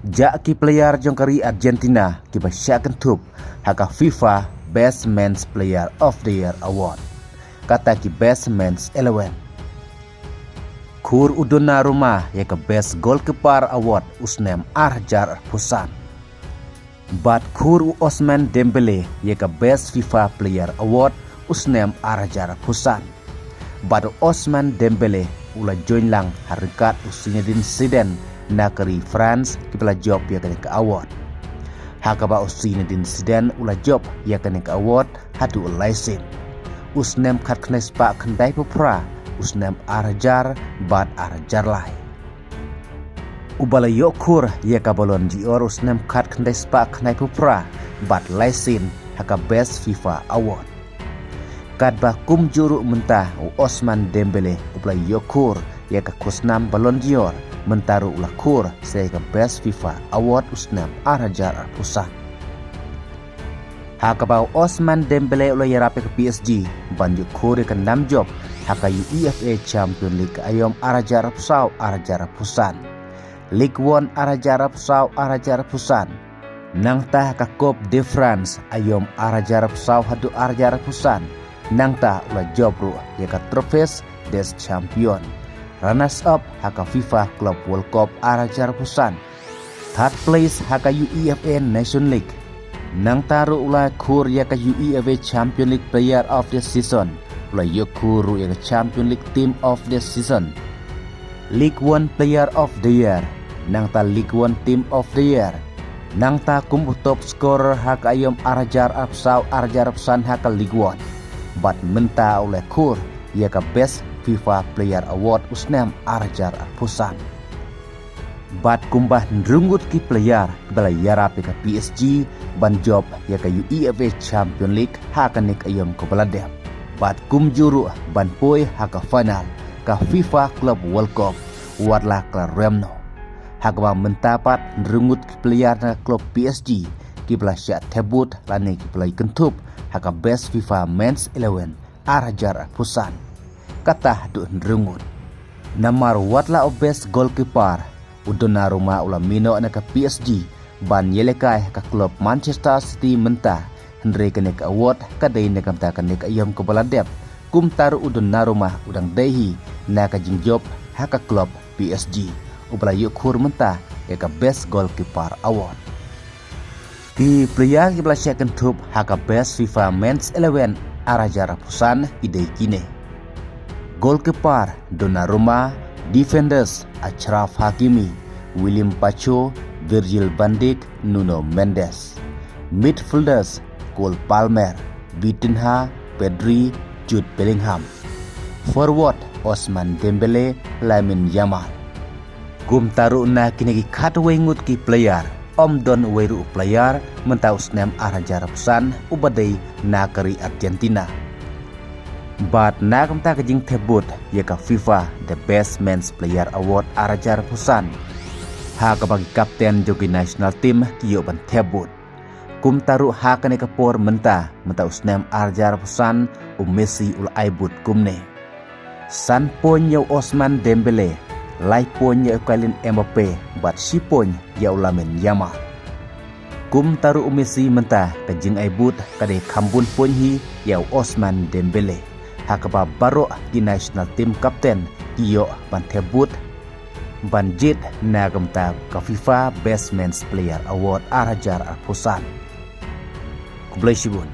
Jak ki player jongkari Argentina ki basyakan tup haka FIFA Best Men's Player of the Year Award. Kata ki Best Men's 11. Kur udona rumah ya ke Best Goalkeeper Award usnem Arjar Pusan. Bat kur Osman Dembele ya ke Best FIFA Player Award usnem Arjar Pusan. Bat Osman Dembele ula join lang harkat usinedin siden nakari France kipala job ya kene ke award. Hakaba usinedin siden ula job ya kene ke award hatu ulaisin. Usnem kat knes pa kendai pupra usnem Arjar bat Arjar lai. Ubala yokur ya ka balon dior usnem kat kendai pa kendai pupra bat laisin haka Best FIFA Award. Kadba kum juru mentah Osman Dembele ubala yokur ya ka kusnam balon dior mentaru ulah kur saya ke Best FIFA Award usnam Arjar Pusan. Hakabau Osman Dembele ulah yarape ke PSG banjuk kur ke 6 job haka UEFA Champion League ayom Arjar Pusau Arjar Pusan. League 1 Arjar Pusau Arjar Pusan. Nang tah ka Coupe de France ayom Arjar Pusau hadu Arjar Pusan. Nang tah ulah job ru ya ka Trophées des Champions. Runners up haka FIFA Club World Cup Arjar Pusan. Third place haka UEFA Nation League. Nang taru ula kur ya ka UEFA Champion League Player of the Season. Ula yukuru ya ka Champion League Team of the Season. League 1 Player of the Year. Nang ta League 1 Team of the Year. Nang ta kumpu top scorer haka ayom Arjar Pusan haka League 1. Bat menta ula kur ya ka Best FIFA Player Award usnam Arjar Pusan. Bat kumbah nrungut ki player bala yarape ka PSG ban job ya ka UEFA Champion League haka nik ayom ko baladem. Bat kum juru ban poi haka final ka FIFA Club World Cup warla ka remno. Haka ba mentapat nrungut ki player na klub PSG ki bala sya tebut lani ki play kentup haka Best FIFA Men's 11 Arjar Pusan. Kata du nrungut. Namar watla o Best Goalkeeper udona rumah ula mino na ka PSG ban yelekai ka klub Manchester City mentah Henry kenek award kadai na kamta kenek ayam ko baladep kum taru udona rumah udang dehi na ka jingjob haka klub PSG ubala yukur mentah ya ka Best Goalkeeper Award. Di player ki bala second top haka Best FIFA Men's 11 Arjar Pusan idei kine. Goalkeeper Donnarumma, defenders Achraf Hakimi, William Pacho, Virgil van Dijk, Nuno Mendes. Midfielders Cole Palmer, Vitinha, Pedri, Jude Bellingham. Forward Osman Dembele, Lamine Yamal. Gum taru na kinegi katwengut ki player Om Don Weru player mentaus nem Arjar Pusan ubadai nakari Argentina. Bat nakam ta kajing tebut ya ka FIFA The Best Men's Player Award Arjar Pusan. Ha ka bagi kapten jogi national team kiyo ban tebut. Kum taru ha ka ne ka por menta usnem Arjar Pusan Messi ul aibut kumne. San pon ya Osman Dembele, lai pon ya Kylian Mbappe, bat si pon ya Lamine Yamal. Kum taru Messi menta kajing aibut kade kambun pon hi ya Osman Dembele. Hakaba baro di national team captain iyo ban tebut banjit nagamta ka FIFA Best Men's Player Award Arjar Pusan. Kublai Shibun.